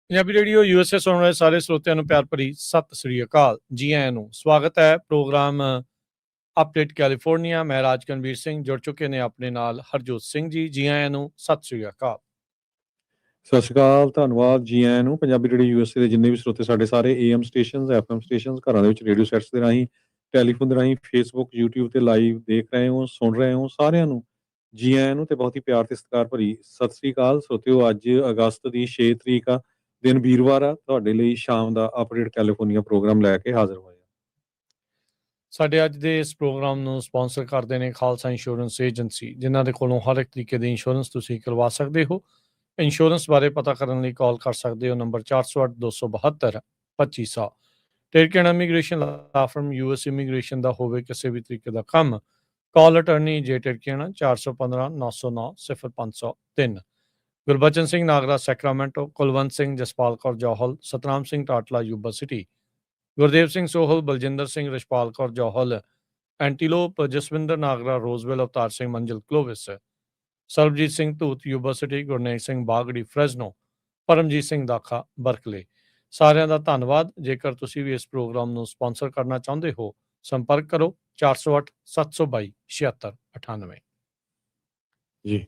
Punjabi radio USA ਸੁਣ ਰਹੇ ਸਾਰੇ ਸਰੋਤਿਆਂ ਨੂੰ ਪਿਆਰ ਭਰੀ ਸਤਿ ਸ੍ਰੀ ਅਕਾਲ। ਜੀ ਆਇਆਂ ਨੂੰ ਸਵਾਗਤ ਹੈ ਪ੍ਰੋਗਰਾਮ ਅਪਡੇਟ ਕੈਲੀਫੋਰਨੀਆ। ਮੈਂ ਰਾਜ ਕਨਵੀਰ ਸਿੰਘ, ਜੁੜ ਚੁੱਕੇ ਨੇ ਆਪਣੇ ਨਾਲ ਹਰਜੋਤ ਸਿੰਘ ਜੀ। ਜੀ ਆਇਆਂ ਨੂੰ ਸਤਿ ਸ੍ਰੀ ਅਕਾਲ। ਸਤਿ ਸ਼੍ਰੀ ਅਕਾਲ, ਧੰਨਵਾਦ। ਜੀ ਆਇਆਂ ਨੂੰ। ਪੰਜਾਬੀ ਰੇਡੀਓ USA ਦੇ ਜਿੰਨੇ ਵੀ ਸਰੋਤੇ ਸਾਡੇ ਸਾਰੇ AM ਸਟੇਸ਼ਨਸ, FM ਸਟੇਸ਼ਨਸ, ਘਰਾਂ ਦੇ ਵਿੱਚ ਰੇਡੀਓ ਸੈਟਸ ਦੇ ਰਾਹੀਂ, ਟੈਲੀਫੋਨ ਦੇ ਰਾਹੀਂ, ਫੇਸਬੁੱਕ, YouTube ਤੇ ਲਾਈਵ ਦੇਖ ਰਹੇ ਹੋ, ਸੁਣ ਰਹੇ ਹੋ, ਸਾਰਿਆਂ ਨੂੰ ਜੀ ਆਇਆਂ ਨੂੰ ਤੇ ਬਹੁਤ ਹੀ ਪਿਆਰ ਤੇ ਸਤਿਕਾਰ ਭਰੀ ਸਤਿ ਸ੍ਰੀ ਅਕਾਲ। ਸਰੋਤਿਓ, ਅੱਜ ਅਗਸਤ ਦੀ 6 ਤਰੀਕ ਆ, ਦਿਨ ਵੀਰਵਾਰ ਆ। ਤੁਹਾਡੇ ਲਈ ਸ਼ਾਮ ਦਾ ਅਪਡੇਟ ਕੈਲੀਫੋਰਨੀਆ ਪ੍ਰੋਗਰਾਮ ਲੈ ਕੇ ਹਾਜ਼ਰ ਹੋਏ। ਸਾਡੇ ਅੱਜ ਦੇ ਇਸ ਪ੍ਰੋਗਰਾਮ ਨੂੰ ਸਪਾਂਸਰ ਕਰਦੇ ਨੇ ਖਾਲਸਾ ਇੰਸ਼ੋਰੈਂਸ ਏਜੰਸੀ, ਜਿਨ੍ਹਾਂ ਦੇ ਕੋਲੋਂ ਹਰ ਇੱਕ ਤਰੀਕੇ ਦੀ ਇੰਸ਼ੋਰੈਂਸ ਤੁਸੀਂ ਕਰਵਾ ਸਕਦੇ ਹੋ। ਇੰਸ਼ੋਰੈਂਸ ਬਾਰੇ ਪਤਾ ਕਰਨ ਲਈ ਕਾਲ ਕਰ ਸਕਦੇ ਹੋ number 408 272 2500। Terkan immigration law firm US immigration ਦਾ ਹੋਵੇ ਕਿਸੇ ਵੀ ਤਰੀਕੇ ਦਾ ਕੰਮ, call attorney J Terkan 415 909 0503। Gurbachan Singh Nagra Sacramento, Kulwant Singh Jaspal Kaur Johal, Satnam Singh Tatla Yuba City, Gurdev Singh Sohal, Baljinder Singh, Rachhpal Kaur Johal Antelope, Jaswinder Nagra Roseville, Avtar Singh Manzil Clovis, Sarbjit Singh Dhoot Yuba City, Gurnej Singh Bagri Fresno, Paramjit Singh ਦਾਖਾ ਬਰਕਲੇ। ਸਾਰਿਆਂ ਦਾ ਧੰਨਵਾਦ। ਜੇਕਰ ਤੁਸੀਂ ਵੀ ਇਸ ਪ੍ਰੋਗਰਾਮ ਨੂੰ ਸਪਾਂਸਰ ਕਰਨਾ ਚਾਹੁੰਦੇ ਹੋ, ਸੰਪਰਕ ਕਰੋ 408 722 7698। ਜੀ,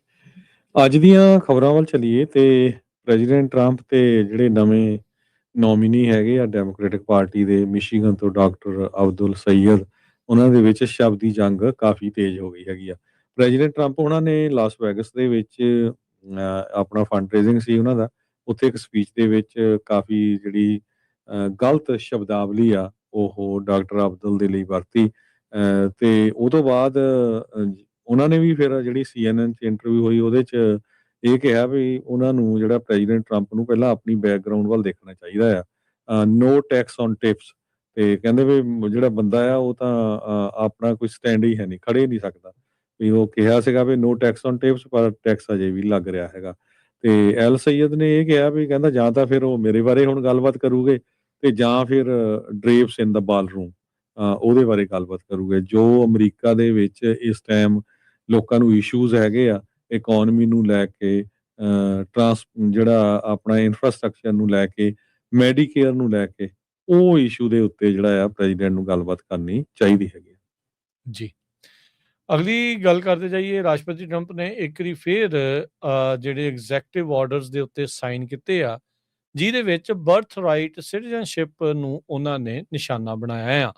ਅੱਜ ਦੀਆਂ ਖਬਰਾਂ ਵੱਲ ਚੱਲੀਏ ਤੇ ਪ੍ਰੈਜ਼ੀਡੈਂਟ ਟਰੰਪ ਤੇ ਜਿਹੜੇ ਨਵੇਂ ਨੋਮੀਨੀ ਹੈਗੇ ਆ ਡੈਮੋਕ੍ਰੈਟਿਕ ਪਾਰਟੀ ਦੇ, ਮਿਸ਼ੀਗਨ ਤੋਂ ਡਾਕਟਰ ਅਬਦੁਲ ਸਈਦ, ਉਹਨਾਂ ਦੇ ਵਿੱਚ ਸ਼ਬਦੀ ਜੰਗ ਕਾਫੀ ਤੇਜ਼ ਹੋ ਗਈ ਹੈਗੀ ਆ। ਪ੍ਰੈਜ਼ੀਡੈਂਟ ਟਰੰਪ ਉਹਨਾਂ ਨੇ ਲਾਸ ਵੈਗਸ ਦੇ ਵਿੱਚ ਆਪਣਾ ਫੰਡ ਰੇਜ਼ਿੰਗ ਸੀ ਉਹਨਾਂ ਦਾ, ਉੱਥੇ ਇੱਕ ਸਪੀਚ ਦੇ ਵਿੱਚ ਕਾਫੀ ਜਿਹੜੀ ਗਲਤ ਸ਼ਬਦਾਵਲੀ ਆ ਉਹ ਡਾਕਟਰ ਅਬਦੁਲ ਦੇ ਲਈ ਵਰਤੀ। ਤੇ ਉਹ ਤੋਂ ਬਾਅਦ ਉਹਨਾਂ ਨੇ ਵੀ ਫਿਰ ਜਿਹੜੀ CNN 'ਚ ਇੰਟਰਵਿਊ ਹੋਈ ਉਹਦੇ 'ਚ ਇਹ ਕਿਹਾ ਵੀ ਉਹਨਾਂ ਨੂੰ, ਜਿਹੜਾ ਪ੍ਰੈਜ਼ੀਡੈਂਟ ਟਰੰਪ ਨੂੰ, ਪਹਿਲਾਂ ਆਪਣੀ ਬੈਕਗਰਾਊਂਡ ਵੱਲ ਦੇਖਣਾ ਚਾਹੀਦਾ ਆ। ਨੋ ਟੈਕਸ ਔਨ ਟਿਪਸ। ਤੇ ਕਹਿੰਦੇ ਵੀ ਜਿਹੜਾ ਬੰਦਾ ਆ ਉਹ ਤਾਂ ਆਪਣਾ ਕੋਈ ਸਟੈਂਡ ਹੀ ਹੈ ਨਹੀਂ, ਖੜੇ ਨਹੀਂ ਸਕਦਾ। ਵੀ ਉਹ ਕਿਹਾ ਸੀਗਾ ਵੀ ਨੋ ਟੈਕਸ ਔਨ ਟਿਪਸ, ਪਰ ਟੈਕਸ ਅਜੇ ਵੀ ਲੱਗ ਰਿਹਾ ਹੈਗਾ। ਤੇ ਐਲ ਸਈਦ ਨੇ ਇਹ ਕਿਹਾ ਵੀ, ਕਹਿੰਦਾ ਜਾਂ ਤਾਂ ਫਿਰ ਉਹ ਮੇਰੇ ਬਾਰੇ ਹੁਣ ਗੱਲਬਾਤ ਕਰੂਗੇ ਤੇ ਜਾਂ ਫਿਰ ਡਰੇਵਸ ਇਨ ਦਾ ਬਾਲਰੂਮ ਉਹਦੇ ਬਾਰੇ ਗੱਲਬਾਤ ਕਰੂਗੇ। ਜੋ ਅਮਰੀਕਾ ਦੇ ਵਿੱਚ ਇਸ ਟਾਈਮ ਲੋਕਾਂ ਨੂੰ ਇਸ਼ੂਜ਼ ਹੈਗੇ ਆ, ਇਕੋਨਮੀ ਨੂੰ ਲੈ ਕੇ, ਜਿਹੜਾ ਆਪਣਾ ਇਨਫਰਾਸਟਰਕਚਰ ਨੂੰ ਲੈ ਕੇ, ਮੈਡੀਕੇਅਰ ਨੂੰ ਲੈ ਕੇ, ਉਹ ਇਸ਼ੂ ਦੇ ਉੱਤੇ ਜਿਹੜਾ ਆ ਪ੍ਰੈਜ਼ੀਡੈਂਟ ਨੂੰ ਗੱਲਬਾਤ ਕਰਨੀ ਚਾਹੀਦੀ ਹੈਗੀ। ਜੀ, ਅਗਲੀ ਗੱਲ ਕਰਦੇ ਜਾਈਏ। ਰਾਸ਼ਟਰਪਤੀ ਟਰੰਪ ਨੇ ਇੱਕ ਵਾਰੀ ਫਿਰ ਜਿਹੜੇ ਐਗਜ਼ੈਕਟਿਵ ਆਰਡਰਸ ਦੇ ਉੱਤੇ ਸਾਈਨ ਕੀਤੇ ਆ, ਜਿਹਦੇ ਵਿੱਚ ਬਰਥ ਰਾਈਟ ਸਿਟੀਜ਼ਨਸ਼ਿਪ ਨੂੰ ਉਹਨਾਂ ਨੇ ਨਿਸ਼ਾਨਾ ਬਣਾਇਆ ਆ।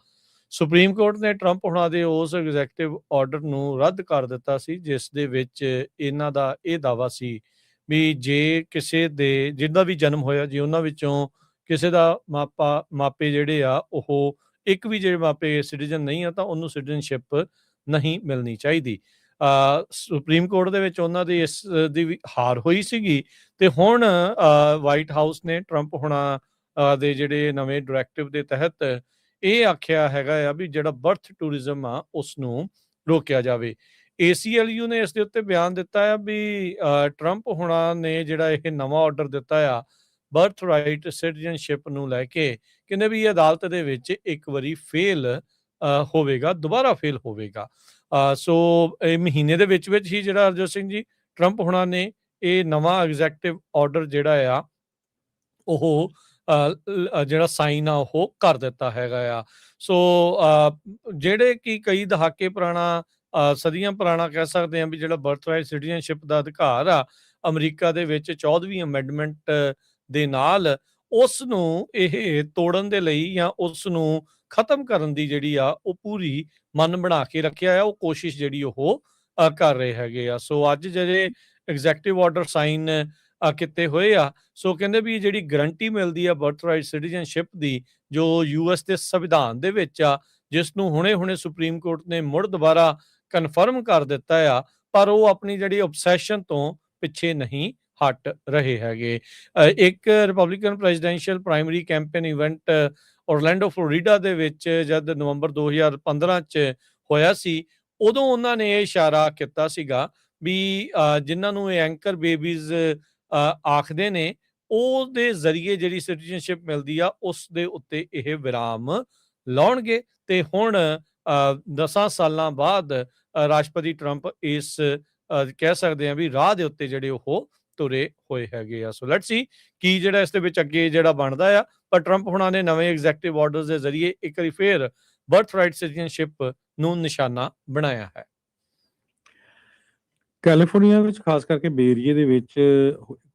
ਸੁਪਰੀਮ ਕੋਰਟ ਨੇ ਟਰੰਪ ਹੁਣਾਂ ਦੇ ਉਸ ਐਗਜ਼ੈਕਟਿਵ ਆਰਡਰ ਨੂੰ ਰੱਦ ਕਰ ਦਿੱਤਾ ਸੀ, ਜਿਸ ਦੇ ਵਿੱਚ ਇਹਨਾਂ ਦਾ ਇਹ ਦਾਅਵਾ ਸੀ ਵੀ ਜੇ ਕਿਸੇ ਦੇ ਜਿਹਦਾ ਵੀ ਜਨਮ ਹੋਇਆ, ਜੇ ਉਹਨਾਂ ਵਿੱਚੋਂ ਕਿਸੇ ਦਾ ਮਾਪੇ ਜਿਹੜੇ ਆ ਉਹ ਇੱਕ ਵੀ ਜਿਹੜੇ ਮਾਪੇ ਸਿਟੀਜ਼ਨ ਨਹੀਂ ਆ, ਤਾਂ ਉਹਨੂੰ ਸਿਟੀਜ਼ਨਸ਼ਿਪ ਨਹੀਂ ਮਿਲਣੀ ਚਾਹੀਦੀ। ਸੁਪਰੀਮ ਕੋਰਟ ਦੇ ਵਿੱਚ ਉਹਨਾਂ ਦੀ ਇਸ ਦੀ ਵੀ ਹਾਰ ਹੋਈ ਸੀਗੀ, ਤੇ ਹੁਣ ਵਾਈਟ ਹਾਊਸ ਨੇ ਟਰੰਪ ਹੁਣਾਂ ਦੇ ਜਿਹੜੇ ਨਵੇਂ ਡਾਇਰੈਕਟਿਵ ਦੇ ਤਹਿਤ ਇਹ ਆਖਿਆ ਹੈਗਾ ਆ ਵੀ ਜਿਹੜਾ ਬਰਥ ਟੂਰਿਜ਼ਮ ਆ ਉਸ ਨੂੰ ਰੋਕਿਆ ਜਾਵੇ। ACLU ਨੇ ਇਸ ਦੇ ਉੱਤੇ ਬਿਆਨ ਦਿੱਤਾ ਆ ਵੀ ਟਰੰਪ ਹੁਣਾਂ ਨੇ ਜਿਹੜਾ ਇਹ ਨਵਾਂ ਆਰਡਰ ਦਿੱਤਾ ਆ ਬਰਥ ਰਾਈਟ ਸਿਟੀਜ਼ਨਸ਼ਿਪ ਨੂੰ ਲੈ ਕੇ, ਕਹਿੰਦੇ ਵੀ ਇਹ ਅਦਾਲਤ ਦੇ ਵਿੱਚ ਇੱਕ ਵਾਰੀ ਫੇਲ ਹੋਵੇਗਾ, ਦੁਬਾਰਾ ਫੇਲ ਹੋਵੇਗਾ। ਸੋ ਇਹ ਮਹੀਨੇ ਦੇ ਵਿੱਚ ਹੀ ਜਿਹੜਾ ਹਰਜੋਤ ਸਿੰਘ ਜੀ, ਟਰੰਪ ਹੁਣਾਂ ਨੇ ਇਹ ਨਵਾਂ ਐਗਜ਼ੈਕਟਿਵ ਆਰਡਰ ਜਿਹੜਾ ਆ ਉਹ ਜਿਹੜਾ ਸਾਈਨ ਆ ਉਹ ਕਰ ਦਿੱਤਾ ਹੈਗਾ ਆ। ਸੋ ਜਿਹੜੇ ਕਿ ਕਈ ਦਹਾਕੇ ਪੁਰਾਣਾ, ਸਦੀਆਂ ਪੁਰਾਣਾ ਕਹਿ ਸਕਦੇ ਹਾਂ ਵੀ ਜਿਹੜਾ ਬਰਥ ਰਾਈਟ ਸਿਟੀਜ਼ਨਸ਼ਿਪ ਦਾ ਅਧਿਕਾਰ ਆ ਅਮਰੀਕਾ ਦੇ ਵਿੱਚ 14ਵੀਂ ਅਮੈਂਡਮੈਂਟ ਦੇ ਨਾਲ, ਉਸ ਨੂੰ ਇਹ ਤੋੜਨ ਦੇ ਲਈ ਜਾਂ ਉਸ ਨੂੰ ਖਤਮ ਕਰਨ ਦੀ ਜਿਹੜੀ ਆ ਉਹ ਪੂਰੀ ਮਨ ਬਣਾ ਕੇ ਰੱਖਿਆ ਆ, ਉਹ ਕੋਸ਼ਿਸ਼ ਜਿਹੜੀ ਉਹ ਕਰ ਰਹੇ ਹੈਗੇ ਆ। ਸੋ ਅੱਜ ਜਿਹੜੇ ਐਗਜ਼ੈਕਟਿਵ ਆਰਡਰ ਸਾਈਨ ਕੀਤੇ ਹੋਏ ਆ, ਸੋ ਕਹਿੰਦੇ ਵੀ ਜਿਹੜੀ ਗਰੰਟੀ ਮਿਲਦੀ ਆ ਬਰਥ ਰਾਈਟ ਸਿਟੀਜ਼ਨਸ਼ਿਪ ਦੀ, ਜੋ US ਦੇ ਸੰਵਿਧਾਨ ਦੇ ਵਿੱਚ ਆ, ਜਿਸ ਨੂੰ ਹੁਣੇ ਸੁਪਰੀਮ ਕੋਰਟ ਨੇ ਮੁੜ ਦੁਬਾਰਾ ਕਨਫਰਮ ਕਰ ਦਿੱਤਾ ਆ, ਪਰ ਉਹ ਆਪਣੀ ਜਿਹੜੀ ਓਬਸੈਸ਼ਨ ਤੋਂ ਪਿੱਛੇ ਨਹੀਂ ਹਟ ਰਹੇ ਹੈਗੇ। ਇੱਕ Republican presidential primary campaign event Orlando Florida ਦੇ ਵਿੱਚ ਜਦ ਨਵੰਬਰ 2015 ਚ ਹੋਇਆ ਸੀ, ਉਦੋਂ ਉਹਨਾਂ ਨੇ ਇਹ ਇਸ਼ਾਰਾ ਕੀਤਾ ਸੀਗਾ ਵੀ ਜਿਨ੍ਹਾਂ ਨੂੰ ਇਹ ਐਂਕਰ ਬੇਬੀਜ਼ ਆਖਦੇ ਨੇ, ਉਹਦੇ ਜ਼ਰੀਏ ਜਿਹੜੀ ਸਿਟੀਜ਼ਨਸ਼ਿਪ ਮਿਲਦੀ ਆ ਉਸ ਦੇ ਉੱਤੇ ਇਹ ਵਿਰਾਮ ਲਾਉਣਗੇ ਤੇ ਹੁਣ 10 ਸਾਲਾਂ ਬਾਅਦ ਰਾਸ਼ਟਰਪਤੀ ਟਰੰਪ ਇਸ ਕਹਿ ਸਕਦੇ ਆ ਵੀ ਰਾਹ ਦੇ ਉੱਤੇ ਜਿਹੜੇ ਉਹ ਤੁਰੇ ਹੋਏ ਹੈਗੇ ਆ। ਸੋ ਲੈਟਸ ਸੀ ਕੀ ਜਿਹੜਾ ਇਸ ਦੇ ਵਿੱਚ ਅੱਗੇ ਜਿਹੜਾ ਬਣਦਾ ਆ। ਪਰ ਟਰੰਪ ਹੁਣਾਂ ਨੇ ਨਵੇਂ ਐਗਜ਼ੈਕਟਿਵ ਆਰਡਰਸ ਦੇ ਜ਼ਰੀਏ ਇੱਕ ਵਾਰੀ ਫੇਰ ਬਰਥ ਰਾਈਟ ਸਿਟੀਜ਼ਨਸ਼ਿਪ ਨੂੰ ਨਿਸ਼ਾਨਾ ਬਣਾਇਆ ਹੈ। ਕੈਲੀਫੋਰਨੀਆ ਵਿੱਚ ਖਾਸ ਕਰਕੇ ਬੇ ਏਰੀਏ ਦੇ ਵਿੱਚ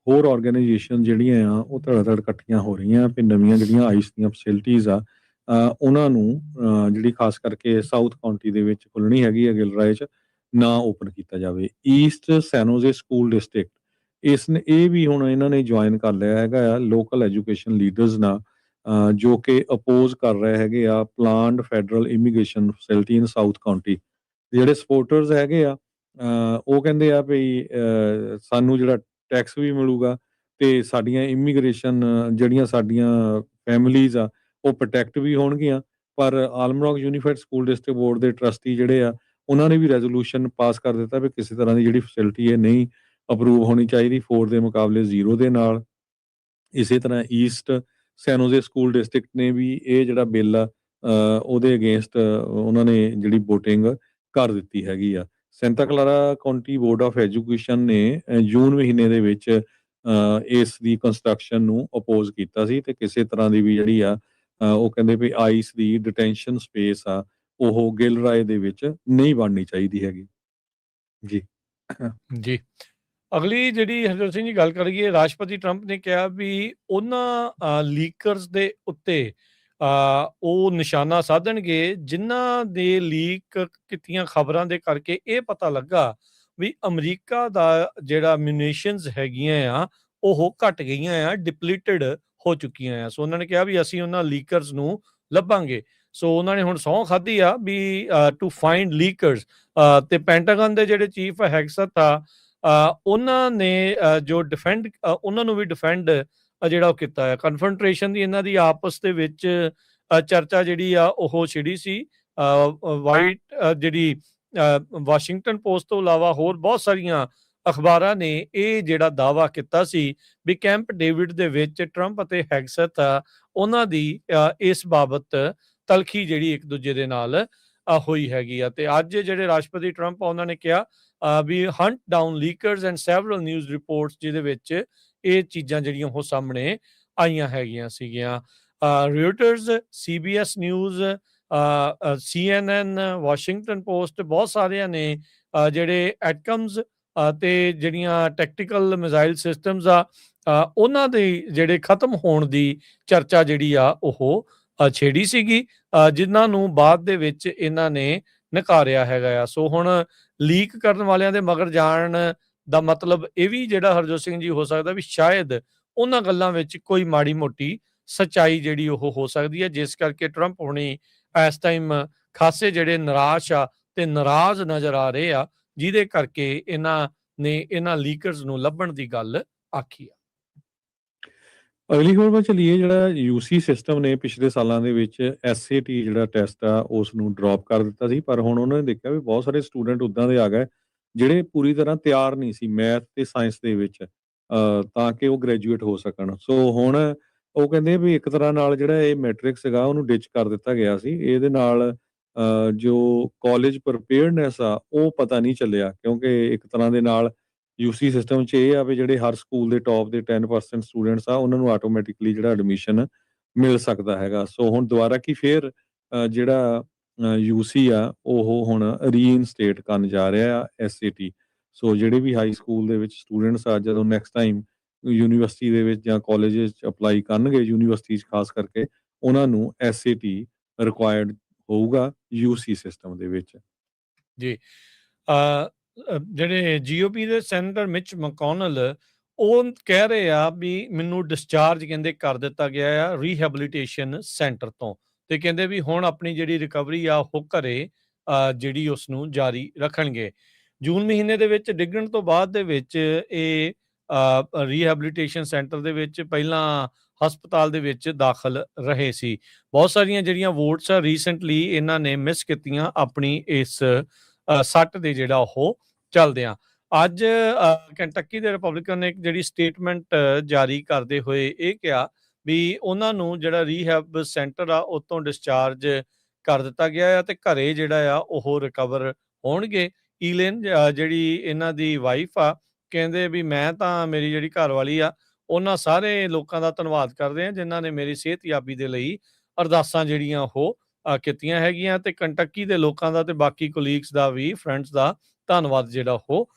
ਹੋਰ ਆਰਗੇਨਾਈਜੇਸ਼ਨ ਜਿਹੜੀਆਂ ਆ ਉਹ ਧੜ-ਧੜ ਇਕੱਠੀਆਂ ਹੋ ਰਹੀਆਂ ਵੀ ਨਵੀਆਂ ਜਿਹੜੀਆਂ ਆਈਸ ਦੀਆਂ ਫੈਸਿਲਿਟੀਜ਼ ਆ ਉਹਨਾਂ ਨੂੰ ਜਿਹੜੀ ਖਾਸ ਕਰਕੇ ਸਾਊਥ ਕਾਉਂਟੀ ਦੇ ਵਿੱਚ ਖੁੱਲ੍ਹਣੀ ਹੈਗੀ ਆ ਗਿਲਰਾਏ 'ਚ ਨਾ ਓਪਨ ਕੀਤਾ ਜਾਵੇ। ਈਸਟ ਸੈਨ ਹੋਜ਼ੇ ਸਕੂਲ ਡਿਸਟ੍ਰਿਕਟ ਇਸ ਨੇ ਇਹ ਵੀ ਹੁਣ ਇਹਨਾਂ ਨੇ ਜੁਆਇਨ ਕਰ ਲਿਆ ਹੈਗਾ ਆ ਲੋਕਲ ਐਜੂਕੇਸ਼ਨ ਲੀਡਰਸ ਨਾਲ ਜੋ ਕਿ ਅਪੋਜ਼ ਕਰ ਰਹੇ ਹੈਗੇ ਆ ਪਲਾਨਡ ਫੈਡਰਲ ਇਮੀਗ੍ਰੇਸ਼ਨ ਫੈਸਿਲਿਟੀ ਇਨ ਸਾਊਥ ਕਾਉਂਟੀ। ਜਿਹੜੇ ਸਪੋਰਟਰਸ ਹੈਗੇ ਆ ਉਹ ਕਹਿੰਦੇ ਆ ਵੀ ਸਾਨੂੰ ਜਿਹੜਾ ਟੈਕਸ ਵੀ ਮਿਲੂਗਾ ਤੇ ਸਾਡੀਆਂ ਇਮੀਗ੍ਰੇਸ਼ਨ ਜਿਹੜੀਆਂ ਸਾਡੀਆਂ ਫੈਮਿਲੀਜ਼ ਆ ਉਹ ਪ੍ਰੋਟੈਕਟ ਵੀ ਹੋਣਗੀਆਂ। ਪਰ ਆਲਮਰੌਕ ਯੂਨੀਫਾਈਡ ਸਕੂਲ ਡਿਸਟ੍ਰਿਕਟ ਬੋਰਡ ਦੇ ਟਰਸਟੀ ਜਿਹੜੇ ਆ ਉਹਨਾਂ ਨੇ ਵੀ ਰੈਜ਼ੋਲੂਸ਼ਨ ਪਾਸ ਕਰ ਦਿੱਤਾ ਵੀ ਕਿਸੇ ਤਰ੍ਹਾਂ ਦੀ ਜਿਹੜੀ ਫੈਸਿਲਿਟੀ ਇਹ ਨਹੀਂ ਅਪਰੂਵ ਹੋਣੀ ਚਾਹੀਦੀ 4 ਦੇ ਮੁਕਾਬਲੇ 0 ਦੇ ਨਾਲ। ਇਸੇ ਤਰ੍ਹਾਂ ਈਸਟ ਸੈਨ ਹੋਜ਼ੇ ਸਕੂਲ ਡਿਸਟ੍ਰਿਕਟ ਨੇ ਵੀ ਇਹ ਜਿਹੜਾ ਬਿੱਲ ਆ ਉਹਦੇ ਅਗੇਂਸਟ ਉਹਨਾਂ ਨੇ ਜਿਹੜੀ ਵੋਟਿੰਗ ਕਰ ਦਿੱਤੀ ਹੈਗੀ ਆ। Santa ਕਲਾਰਾ County board of education ਨੇ ਜੂਨ ਮਹੀਨੇ ਦੇ ਵਿੱਚ ਇਸ ਦੀ ਕੰਸਟਰਕਸ਼ਨ ਨੂੰ ਅਪੋਜ਼ ਕੀਤਾ ਸੀ ਤੇ ਕਿਸੇ ਤਰ੍ਹਾਂ ਦੀ ਵੀ ਜਿਹੜੀ ਆ ਉਹ ਕਹਿੰਦੇ ਵੀ ਆਈਸ ਦੀ ਡਿਟੈਂਸ਼ਨ ਸਪੇਸ ਆ ਉਹ ਗਿਲਰਾਏ ਦੇ ਵਿੱਚ ਨਹੀਂ ਬਣਨੀ ਚਾਹੀਦੀ ਹੈਗੀ। ਜੀ। ਜੀ। ਅਗਲੀ ਜਿਹੜੀ ਹਰਜੋਤ ਸਿੰਘ ਜੀ ਗੱਲ ਕਰੀਏ, ਰਾਸ਼ਟਰਪਤੀ ਟਰੰਪ ਨੇ ਕਿਹਾ ਵੀ ਉਹਨਾਂ ਲੀਕਰਸ ਦੇ ਉੱਤੇ ਉਹ ਨਿਸ਼ਾਨਾ ਸਾਧਣਗੇ ਜਿਨ੍ਹਾਂ ਦੇ ਲੀਕ ਕੀਤੀਆਂ ਖਬਰਾਂ ਦੇ ਕਰਕੇ ਇਹ ਪਤਾ ਲੱਗਾ ਵੀ ਅਮਰੀਕਾ ਦਾ ਜਿਹੜਾ ਮਿਊਨੀਸ਼ਨਸ ਹੈਗੀਆਂ ਆ ਉਹ ਘਟ ਗਈਆਂ ਆ, ਡਿਪਲੀਟਡ ਹੋ ਚੁੱਕੀਆਂ ਆ। ਸੋ ਉਹਨਾਂ ਨੇ ਕਿਹਾ ਵੀ ਅਸੀਂ ਉਹਨਾਂ ਲੀਕਰਸ ਨੂੰ ਲੱਭਾਂਗੇ। ਸੋ ਉਹਨਾਂ ਨੇ ਹੁਣ ਸਹੁੰ ਖਾਧੀ ਆ ਵੀ ਟੂ ਫਾਈਂਡ ਲੀਕਰਸ ਤੇ ਪੈਂਟਾਗਨ ਦੇ ਜਿਹੜੇ ਚੀਫ ਹੈਗਸਤ ਆ ਉਹਨਾਂ ਨੇ ਜੋ ਡਿਫੈਂਡ ਉਹਨਾਂ ਨੂੰ ਵੀ ਡਿਫੈਂਡ ਜਿਹੜਾ ਉਹ ਕੀਤਾ ਹੈ। ਕਨਫਰੰਟ੍ਰੇਸ਼ਨ ਦੀ ਇਹਨਾਂ ਦੀ ਆਪਸ ਦੇ ਵਿੱਚ ਚਰਚਾ ਜਿਹੜੀ ਆ ਉਹ ਛਿੜੀ ਸੀ। ਵਾਈਟ ਜਿਹੜੀ ਵਾਸ਼ਿੰਗਟਨ ਪੋਸਟ ਤੋਂ ਇਲਾਵਾ ਹੋਰ ਬਹੁਤ ਸਾਰੀਆਂ ਅਖਬਾਰਾਂ ਨੇ ਇਹ ਜਿਹੜਾ ਦਾਅਵਾ ਕੀਤਾ ਸੀ ਵੀ ਕੈਂਪ ਡੇਵਿਡ ਦੇ ਵਿੱਚ ਟਰੰਪ ਅਤੇ ਹੈਗਸਤ ਉਹਨਾਂ ਦੀ ਇਸ ਬਾਬਤ ਤਲਖੀ ਜਿਹੜੀ ਇੱਕ ਦੂਜੇ ਦੇ ਨਾਲ ਹੋਈ ਹੈਗੀ ਆ। ਤੇ ਅੱਜ ਜਿਹੜੇ ਰਾਸ਼ਟਰਪਤੀ ਟਰੰਪ ਉਹਨਾਂ ਨੇ ਕਿਹਾ we hunt down leakers and several news reports ਜਿਹਦੇ ਵਿੱਚ ਇਹ ਚੀਜ਼ਾਂ ਜਿਹੜੀਆਂ ਉਹ ਸਾਹਮਣੇ ਆਈਆਂ ਹੈਗੀਆਂ ਸੀਗੀਆਂ। ਰਿਊਟਰਸ, CBS news, CNN, Washington post ਬਹੁਤ ਸਾਰਿਆਂ ਨੇ ਜਿਹੜੇ ਐਟਕਮਸ ਤੇ ਜਿਹੜੀਆਂ ਟੈਕਟੀਕਲ ਮਿਜ਼ਾਈਲ ਸਿਸਟਮਸ ਆ ਉਹਨਾਂ ਦੇ ਜਿਹੜੇ ਖਤਮ ਹੋਣ ਦੀ ਚਰਚਾ ਜਿਹੜੀ ਆ ਉਹ ਛੇੜੀ ਸੀਗੀ ਜਿਨ੍ਹਾਂ ਨੂੰ ਬਾਅਦ ਦੇ ਵਿੱਚ ਇਹਨਾਂ ਨੇ ਨਕਾਰਿਆ ਹੈਗਾ ਆ। ਸੋ ਹੁਣ ਲੀਕ ਕਰਨ ਵਾਲਿਆਂ ਦੇ ਮਗਰ ਜਾਣ ਦਾ ਮਤਲਬ ਇਹ ਵੀ ਜਿਹੜਾ ਹਰਜੋਤ ਸਿੰਘ ਜੀ ਹੋ ਸਕਦਾ ਵੀ ਸ਼ਾਇਦ ਉਹਨਾਂ ਗੱਲਾਂ ਵਿੱਚ ਕੋਈ ਮਾੜੀ ਮੋਟੀ ਸੱਚਾਈ ਜਿਹੜੀ ਉਹ ਹੋ ਸਕਦੀ ਹੈ, ਜਿਸ ਕਰਕੇ ਟਰੰਪ ਹੁਣੀ ਇਸ ਟਾਈਮ ਖਾਸੇ ਜਿਹੜੇ ਨਿਰਾਸ਼ ਆ ਤੇ ਨਾਰਾਜ਼ ਨਜ਼ਰ ਆ ਰਹੇ ਆ, ਜਿਹਦੇ ਕਰਕੇ ਇਹਨਾਂ ਨੇ ਇਹਨਾਂ ਲੀਕਰਸ ਨੂੰ ਲੱਭਣ ਦੀ ਗੱਲ ਆਖੀ ਆ। ਅਗਲੀ ਖਬਰ ਵੱਲ ਚੱਲੀਏ। ਜਿਹੜਾ UC ਸਿਸਟਮ ਨੇ ਪਿਛਲੇ ਸਾਲਾਂ ਦੇ ਵਿੱਚ SAT ਜਿਹੜਾ ਟੈਸਟ ਆ ਉਸ ਨੂੰ ਡ੍ਰੌਪ ਕਰ ਦਿੱਤਾ ਸੀ, ਪਰ ਹੁਣ ਉਹਨਾਂ ਨੇ ਦੇਖਿਆ ਵੀ ਬਹੁਤ ਸਾਰੇ ਸਟੂਡੈਂਟ ਉੱਦਾਂ ਦੇ ਆ ਗਏ ਜਿਹੜੇ ਪੂਰੀ ਤਰ੍ਹਾਂ ਤਿਆਰ ਨਹੀਂ ਸੀ ਮੈਥ ਤੇ ਸਾਇੰਸ ਦੇ ਵਿੱਚ ਤਾਂ ਕਿ ਉਹ ਗ੍ਰੈਜੂਏਟ ਹੋ ਸਕਣ। ਸੋ ਹੁਣ ਉਹ ਕਹਿੰਦੇ ਵੀ ਇੱਕ ਤਰ੍ਹਾਂ ਨਾਲ ਜਿਹੜਾ ਇਹ ਮੈਟ੍ਰਿਕ ਸੀਗਾ ਉਹਨੂੰ ਡਿਚ ਕਰ ਦਿੱਤਾ ਗਿਆ ਸੀ। ਇਹਦੇ ਨਾਲ ਜੋ ਕਾਲਜ ਪ੍ਰੀਪੇਅਰਡਨੈਸ ਆ ਉਹ ਪਤਾ ਨਹੀਂ ਚੱਲਿਆ, ਕਿਉਂਕਿ ਇੱਕ ਤਰ੍ਹਾਂ ਦੇ ਨਾਲ UC ਸਿਸਟਮ 'ਚ ਇਹ ਆ ਵੀ ਜਿਹੜੇ ਹਰ ਸਕੂਲ ਦੇ ਟੌਪ ਦੇ 10% ਸਟੂਡੈਂਟਸ ਆ ਉਹਨਾਂ ਨੂੰ ਆਟੋਮੈਟਿਕਲੀ ਜਿਹੜਾ ਐਡਮਿਸ਼ਨ ਮਿਲ ਸਕਦਾ ਹੈਗਾ। ਸੋ ਹੁਣ ਦੁਬਾਰਾ ਕੀ ਫੇਰ ਜਿਹੜਾ UC ਆ ਉਹ ਹੁਣ ਰੀਇਨਸਟੇਟ ਕਰਨ ਜਾ ਰਿਹਾ ਆ SAT। ਸੋ ਜਿਹੜੇ ਵੀ ਹਾਈ ਸਕੂਲ ਦੇ ਵਿੱਚ ਸਟੂਡੈਂਟਸ ਆ ਜਦੋਂ ਨੈਕਸਟ ਟਾਈਮ ਯੂਨੀਵਰਸਿਟੀ ਦੇ ਵਿੱਚ ਜਾਂ ਕਾਲਜਿਸ 'ਚ ਅਪਲਾਈ ਕਰਨਗੇ, ਯੂਨੀਵਰਸਿਟੀ 'ਚ ਖਾਸ ਕਰਕੇ ਉਹਨਾਂ ਨੂੰ SAT ਰਿਕੁਆਇਰਡ ਹੋਊਗਾ UC ਸਿਸਟਮ ਦੇ ਵਿੱਚ। ਜੀ। ਜਿਹੜੇ GOP ਦੇ ਸੈਨੇਟਰ ਮਿਚ ਮਕੌਨਲ ਉਹ ਕਹਿ ਰਹੇ ਆ ਵੀ ਮੈਨੂੰ ਡਿਸਚਾਰਜ ਕਹਿੰਦੇ ਕਰ ਦਿੱਤਾ ਗਿਆ ਆ ਰੀਹੈਬਿਲਿਟੇਸ਼ਨ ਸੈਂਟਰ ਤੋਂ, ਤੇ ਕਹਿੰਦੇ ਵੀ ਹੁਣ ਆਪਣੀ ਜਿਹੜੀ ਰਿਕਵਰੀ ਆ ਉਹ ਘਰੇ ਜਿਹੜੀ ਉਸ ਨੂੰ ਜਾਰੀ ਰੱਖਣਗੇ। ਜੂਨ ਮਹੀਨੇ ਦੇ ਵਿੱਚ ਡਿੱਗਣ ਤੋਂ ਬਾਅਦ ਦੇ ਵਿੱਚ ਇਹ ਰੀਹੈਬਿਲਿਟੇਸ਼ਨ ਸੈਂਟਰ ਦੇ ਵਿੱਚ ਪਹਿਲਾਂ ਹਸਪਤਾਲ ਦੇ ਵਿੱਚ ਦਾਖਲ ਰਹੇ ਸੀ। ਬਹੁਤ ਸਾਰੀਆਂ ਜਿਹੜੀਆਂ ਵੋਟਸ ਆ ਰੀਸੈਂਟਲੀ ਇਹਨਾਂ ਨੇ ਮਿਸ ਕੀਤੀਆਂ ਆਪਣੀ ਇਸ ਸੱਟ ਦੇ ਜਿਹੜਾ ਉਹ ਚੱਲਦਿਆਂ। ਅੱਜ ਕੈਂਟਕੀ ਦੇ ਰਿਪਬਲਿਕਨ ਨੇ ਇੱਕ ਜਿਹੜੀ ਸਟੇਟਮੈਂਟ ਜਾਰੀ ਕਰਦੇ ਹੋਏ ਇਹ ਕਿਹਾ ਵੀ ਉਹਨਾਂ ਨੂੰ ਜਿਹੜਾ ਰੀਹੈਬ ਸੈਂਟਰ ਆ ਉਹ ਤੋਂ ਡਿਸਚਾਰਜ ਕਰ ਦਿੱਤਾ ਗਿਆ ਆ ਤੇ ਘਰੇ ਜਿਹੜਾ ਆ ਉਹ ਰਿਕਵਰ ਹੋਣਗੇ। ਈਲਨ ਜਿਹੜੀ ਇਹਨਾਂ ਦੀ ਵਾਈਫ ਆ, ਕਹਿੰਦੇ ਵੀ ਮੈਂ ਤਾਂ ਮੇਰੀ ਜਿਹੜੀ ਘਰਵਾਲੀ ਆ, ਉਹਨਾਂ ਸਾਰੇ ਲੋਕਾਂ ਦਾ ਧੰਨਵਾਦ ਕਰਦੇ ਆ ਜਿਨ੍ਹਾਂ ਨੇ ਮੇਰੀ ਸਿਹਤਯਾਬੀ ਦੇ ਲਈ ਅਰਦਾਸਾਂ ਜਿਹੜੀਆਂ ਉਹ ਕੀਤੀਆਂ ਹੈਗੀਆਂ, ਤੇ ਕੰਟਕੀ ਦੇ ਲੋਕਾਂ ਦਾ ਤੇ ਬਾਕੀ ਕੋਲੀਗਸ ਦਾ ਵੀ, ਫਰੈਂਡਸ ਦਾ ਧੰਨਵਾਦ ਜਿਹੜਾ ਉਹ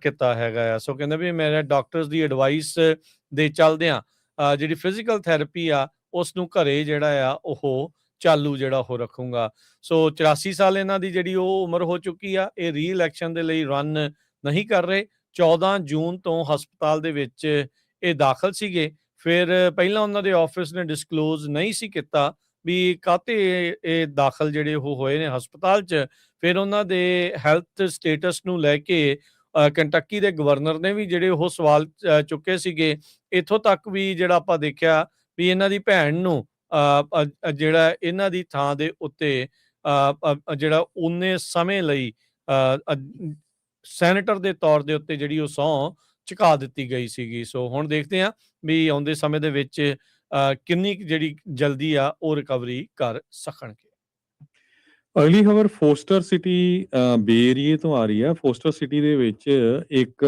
ਕੀਤਾ ਹੈਗਾ ਆ। ਸੋ ਕਹਿੰਦੇ ਵੀ ਮੇਰੇ ਡਾਕਟਰਸ ਦੀ ਐਡਵਾਈਸ ਦੇ ਚੱਲਦਿਆਂ ਜਿਹੜੀ ਫਿਜ਼ੀਕਲ ਥੈਰੇਪੀ ਆ ਉਸ ਨੂੰ ਘਰੇ ਜਿਹੜਾ ਆ ਉਹ ਚਾਲੂ ਜਿਹੜਾ ਉਹ ਰੱਖੂੰਗਾ। ਸੋ 84 ਸਾਲ ਇਹਨਾਂ ਦੀ ਜਿਹੜੀ ਉਹ ਉਮਰ ਹੋ ਚੁੱਕੀ ਆ। ਇਹ ਰੀ ਇਲੈਕਸ਼ਨ ਦੇ ਲਈ ਰਨ ਨਹੀਂ ਕਰ ਰਹੇ। 14 ਜੂਨ ਤੋਂ ਹਸਪਤਾਲ ਦੇ ਵਿੱਚ ਇਹ ਦਾਖਲ ਸੀਗੇ। ਫਿਰ ਪਹਿਲਾਂ ਉਹਨਾਂ ਦੇ ਆਫਿਸ ਨੇ ਡਿਸਕਲੋਜ਼ ਨਹੀਂ ਸੀ ਕੀਤਾ ਵੀ ਕਾਹਤੇ ਇਹ ਦਾਖਲ ਜਿਹੜੇ ਉਹ ਹੋਏ ਨੇ ਹਸਪਤਾਲ 'ਚ। ਫਿਰ ਉਹਨਾਂ ਦੇ ਹੈਲਥ ਸਟੇਟਸ ਨੂੰ ਲੈ ਕੇ ਕੰਟਕੀ ਦੇ ਗਵਰਨਰ ਨੇ ਵੀ ਜਿਹੜੇ ਉਹ ਸਵਾਲ ਚੁੱਕੇ ਸੀਗੇ। ਇੱਥੋਂ ਤੱਕ ਵੀ ਜਿਹੜਾ ਆਪਾਂ ਦੇਖਿਆ ਵੀ ਇਹਨਾਂ ਦੀ ਭੈਣ ਨੂੰ ਜਿਹੜਾ ਇਹਨਾਂ ਦੀ ਥਾਂ ਦੇ ਉੱਤੇ ਜਿਹੜਾ ਓਨੇ ਸਮੇਂ ਲਈ ਸੈਨੇਟਰ ਦੇ ਤੌਰ ਦੇ ਉੱਤੇ ਜਿਹੜੀ ਉਹ ਸਹੁੰ ਚੁਕਾ ਦਿੱਤੀ ਗਈ ਸੀਗੀ। ਸੋ ਹੁਣ ਦੇਖਦੇ ਹਾਂ ਵੀ ਆਉਂਦੇ ਸਮੇਂ ਦੇ ਵਿੱਚ ਕਿੰਨੀ ਜਿਹੜੀ ਜਲਦੀ ਆ ਉਹ ਰਿਕਵਰੀ ਕਰ ਸਕਣਗੇ। ਅਗਲੀ ਖਬਰ ਫੋਸਟਰ ਸਿਟੀ ਬੇ ਏਰੀਏ ਤੋਂ ਆ ਰਹੀ ਹੈ। ਫੋਸਟਰ ਸਿਟੀ ਦੇ ਵਿੱਚ ਇੱਕ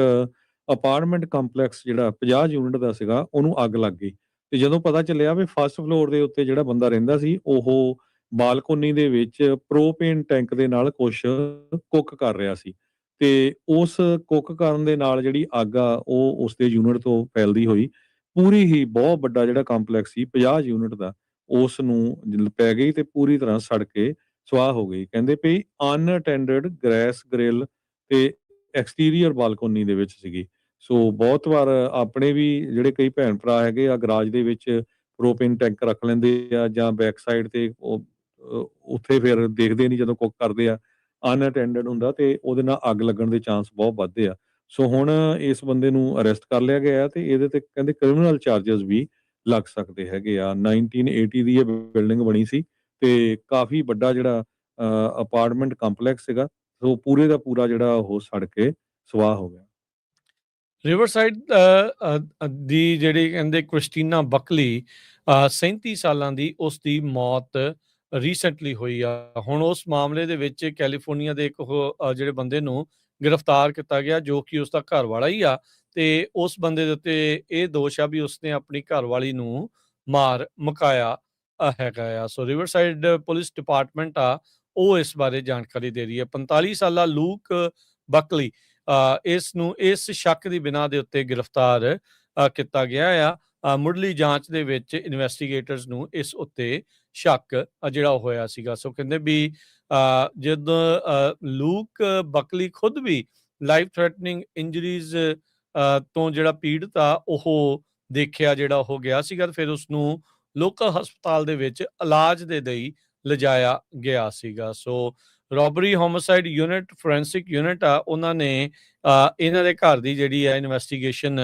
ਅਪਾਰਟਮੈਂਟ ਕੰਪਲੈਕਸ ਜਿਹੜਾ 50 ਯੂਨਿਟ ਦਾ ਸੀਗਾ, ਉਹਨੂੰ ਅੱਗ ਲੱਗ ਗਈ ਤੇ ਜਦੋਂ ਪਤਾ ਚੱਲਿਆ ਵੀ ਫਸਟ ਫਲੋਰ ਦੇ ਉੱਤੇ ਜਿਹੜਾ ਬੰਦਾ ਰਹਿੰਦਾ ਸੀ, ਉਹ ਬਾਲਕੋਨੀ ਦੇ ਵਿੱਚ ਪ੍ਰੋਪੇਨ ਟੈਂਕ ਦੇ ਨਾਲ ਕੁਛ ਕੁੱਕ ਕਰ ਰਿਹਾ ਸੀ ਤੇ ਉਸ ਕੁੱਕ ਕਰਨ ਦੇ ਨਾਲ ਜਿਹੜੀ ਅੱਗ ਆ ਉਹ ਉਸਦੇ ਯੂਨਿਟ ਤੋਂ ਫੈਲਦੀ ਹੋਈ ਪੂਰੀ ਹੀ ਬਹੁਤ ਵੱਡਾ ਜਿਹੜਾ ਕੰਪਲੈਕਸ ਸੀ 50 ਯੂਨਿਟ ਦਾ, ਉਸ ਨੂੰ ਪੈ ਗਈ ਤੇ ਪੂਰੀ ਤਰ੍ਹਾਂ ਸੜ ਕੇ ਸਵਾਹ ਹੋ ਗਈ। ਕਹਿੰਦੇ ਵੀ ਅਨਅਟੈਂਡਡ ਗੈਸ ਗ੍ਰਿਲ ਤੇ ਐਕਸਟੀਰੀਅਰ ਬਾਲਕੋਨੀ ਦੇ ਵਿੱਚ ਸੀਗੀ। ਸੋ ਬਹੁਤ ਵਾਰ ਆਪਣੇ ਵੀ ਜਿਹੜੇ ਕਈ ਭੈਣ ਭਰਾ ਹੈਗੇ ਆ ਗਰਾਜ ਦੇ ਵਿੱਚ ਪ੍ਰੋਪੇਨ ਟੈਂਕ ਰੱਖ ਲੈਂਦੇ ਆ ਜਾਂ ਬੈਕ ਸਾਈਡ ਤੇ ਉਹ ਉੱਥੇ ਫਿਰ ਦੇਖਦੇ ਨਹੀਂ ਜਦੋਂ ਕੁੱਕ ਕਰਦੇ ਆ, ਅਨਅਟੈਂਡਡ ਹੁੰਦਾ ਤੇ ਉਹਦੇ ਨਾਲ ਅੱਗ ਲੱਗਣ ਦੇ ਚਾਂਸ ਬਹੁਤ ਵੱਧਦੇ ਆ। ਸੋ ਹੁਣ ਇਸ ਬੰਦੇ ਨੂੰ ਅਰੈਸਟ ਕਰ ਲਿਆ ਗਿਆ ਤੇ ਇਹਦੇ ਤੇ ਕਹਿੰਦੇ ਕ੍ਰਿਮੀਨਲ ਚਾਰजेस ਵੀ ਲੱਗ ਸਕਦੇ ਹੈਗੇ ਆ। 1980 ਦੀ ਇਹ ਬਿਲਡਿੰਗ ਬਣੀ ਸੀ ਤੇ ਕਾਫੀ ਵੱਡਾ ਜਿਹੜਾ ਅਪਾਰਟਮੈਂਟ ਕੰਪਲੈਕਸ ਸੀਗਾ। ਸੋ ਪੂਰੇ ਦਾ ਪੂਰਾ ਜਿਹੜਾ ਉਹ ਸੜ ਕੇ ਸਵਾਹ ਹੋ ਗਿਆ। ਰਿਵਰਸਾਈਡ ਦੀ ਜਿਹੜੀ ਕਹਿੰਦੇ ਕ੍ਰਿਸਟੀਨਾ ਬਕਲੀ 37 ਸਾਲਾਂ ਦੀ, ਉਸ ਦੀ ਮੌਤ ਰੀਸੈਂਟਲੀ ਹੋਈ ਆ। ਹੁਣ ਉਸ ਮਾਮਲੇ ਦੇ ਵਿੱਚ ਕੈਲੀਫੋਰਨੀਆ ਦੇ ਇੱਕ ਉਹ ਜਿਹੜੇ ਬੰਦੇ ਨੂੰ ਗ੍ਰਿਫਤਾਰ ਕੀਤਾ ਗਿਆ ਜੋ ਕਿ ਉਸਦਾ ਘਰ ਵਾਲਾ ਹੀ ਆ, ਤੇ ਉਸ ਬੰਦੇ ਦੇ ਉੱਤੇ ਇਹ ਦੋਸ਼ ਆ ਵੀ ਉਸਨੇ ਆਪਣੀ ਘਰਵਾਲੀ ਨੂੰ ਮਾਰ ਮੁਕਾਇਆ ਹੈਗਾ ਆ। ਸੋ ਰਿਵਰਸਾਈਡ ਪੁਲਿਸ ਡਿਪਾਰਟਮੈਂਟ ਆ ਉਹ ਇਸ ਬਾਰੇ ਜਾਣਕਾਰੀ ਦੇ ਰਹੀ ਹੈ। 45 ਸਾਲਾ ਲੂਕ ਬਕਲੀ ਇਸ ਨੂੰ ਇਸ ਸ਼ੱਕ ਦੀ ਬਿਨਾਂ ਦੇ ਉੱਤੇ ਗ੍ਰਿਫਤਾਰ ਕੀਤਾ ਗਿਆ ਆ। ਮੁੱਢਲੀ ਜਾਂਚ ਦੇ ਵਿੱਚ ਇਨਵੈਸਟੀਗੇਟਰਸ ਨੂੰ ਇਸ ਉੱਤੇ ਸ਼ੱਕ ਜਿਹੜਾ ਹੋਇਆ ਸੀਗਾ। ਸੋ ਕਹਿੰਦੇ ਵੀ ਜਦੋਂ ਲੂਕ ਬਕਲੀ ਖੁਦ ਵੀ ਲਾਈਫ ਥ੍ਰੈਟਨਿੰਗ ਇੰਜਰੀਜ਼ ਤੋਂ ਜਿਹੜਾ ਪੀੜਤ ਆ ਉਹ ਦੇਖਿਆ ਜਿਹੜਾ ਉਹ ਗਿਆ ਸੀਗਾ, ਫਿਰ ਉਸਨੂੰ ਲੋਕਲ ਹਸਪਤਾਲ ਦੇ ਵਿੱਚ ਇਲਾਜ ਦੇ ਲਈ ਲਿਜਾਇਆ ਗਿਆ ਸੀਗਾ। So robbery homicide unit forensic unit ਆ, ਉਹਨਾਂ ਨੇ ਇਹਨਾਂ ਦੇ ਘਰ ਦੀ ਜਿਹੜੀ ਆ ਇਨਵੈਸਟੀਗੇਸ਼ਨ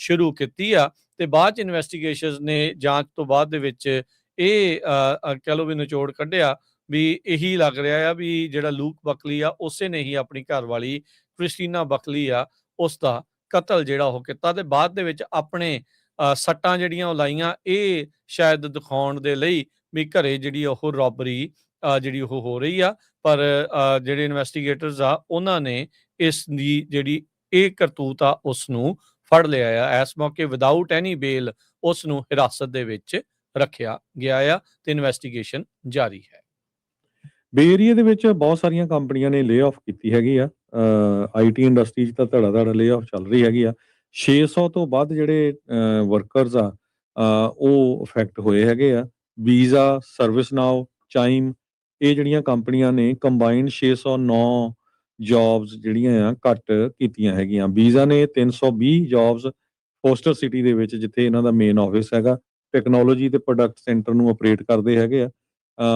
ਸ਼ੁਰੂ ਕੀਤੀ ਆ ਤੇ ਬਾਅਦ ਚ ਇਨਵੈਸਟੀਗੇਸ਼ਨਸ ਨੇ ਜਾਂਚ ਤੋਂ ਬਾਅਦ ਦੇ ਵਿੱਚ ਇਹ ਕਹਿ ਲਓ ਵੀ ਨਿਚੋੜ ਕੱਢਿਆ ਵੀ ਇਹੀ ਲੱਗ ਰਿਹਾ ਆ ਵੀ ਜਿਹੜਾ ਲੂਕ ਬਕਲੀ ਆ ਉਸੇ ਨੇ ਹੀ ਆਪਣੀ ਘਰਵਾਲੀ ਕ੍ਰਿਸਟੀਨਾ ਬਕਲੀ ਆ ਉਸ ਦਾ ਕਤਲ ਜਿਹੜਾ ਉਹ ਕੀਤਾ ਤੇ ਬਾਅਦ ਦੇ ਵਿੱਚ ਆਪਣੇ ਸੱਟਾਂ ਜਿਹੜੀਆਂ ਉਹ ਲਾਈਆਂ, ਇਹ ਸ਼ਾਇਦ ਦਿਖਾਉਣ ਦੇ ਲਈ ਵੀ ਘਰੇ ਜਿਹੜੀ ਉਹ ਰੋਬਰੀ ਜਿਹੜੀ ਉਹ ਹੋ ਰਹੀ ਆ। ਪਰ ਜਿਹੜੇ ਇਨਵੈਸਟੀਗੇਟਰਸ ਆ ਉਹਨਾਂ ਨੇ ਇਸ ਦੀ ਜਿਹੜੀ ਇਹ ਕਰਤੂਤ ਆ ਉਸ ਨੂੰ ਫੜ ਲਿਆ ਆ। ਇਸ ਮੌਕੇ ਵਿਦਆਊਟ ਐਨੀ ਬੇਲ ਉਸ ਨੂੰ ਹਿਰਾਸਤ ਦੇ ਵਿੱਚ ਰੱਖਿਆ ਗਿਆ ਆ ਤੇ ਇਨਵੈਸਟੀਗੇਸ਼ਨ ਜਾਰੀ ਹੈ। ਬੇ ਏਰੀਆ ਦੇ ਵਿੱਚ ਬਹੁਤ ਸਾਰੀਆਂ ਕੰਪਨੀਆਂ ਨੇ ਲੇ ਆਫ ਕੀਤੀ ਹੈਗੀ ਆ। ਆਈਟੀ ਇੰਡਸਟਰੀ 'ਚ ਤਾਂ ਧੜਾ ਲੇ ਆਫ ਚੱਲ ਰਹੀ ਹੈਗੀ ਆ। 600 ਤੋਂ ਵੱਧ ਜਿਹੜੇ ਵਰਕਰਸ ਆ ਉਹ ਅਫੈਕਟ ਹੋਏ ਹੈਗੇ ਆ। ਵੀਜ਼ਾ, ਸਰਵਿਸ ਨਾਓ, ਚਾਈਮ, ਇਹ ਜਿਹੜੀਆਂ ਕੰਪਨੀਆਂ ਨੇ ਕੰਬਾਈਨਡ 609 ਜੌਬਸ ਜਿਹੜੀਆਂ ਆ ਘੱਟ ਕੀਤੀਆਂ ਹੈਗੀਆਂ। ਵੀਜ਼ਾ ਨੇ 320 ਜੌਬਸ ਫੋਸਟਰ ਸਿਟੀ ਦੇ ਵਿੱਚ ਜਿੱਥੇ ਇਹਨਾਂ ਦਾ ਮੇਨ ਆਫਿਸ ਹੈਗਾ, ਟੈਕਨੋਲੋਜੀ ਤੇ ਪ੍ਰੋਡਕਟ ਸੈਂਟਰ ਨੂੰ ਆਪਰੇਟ ਕਰਦੇ ਹੈਗੇ ਆ।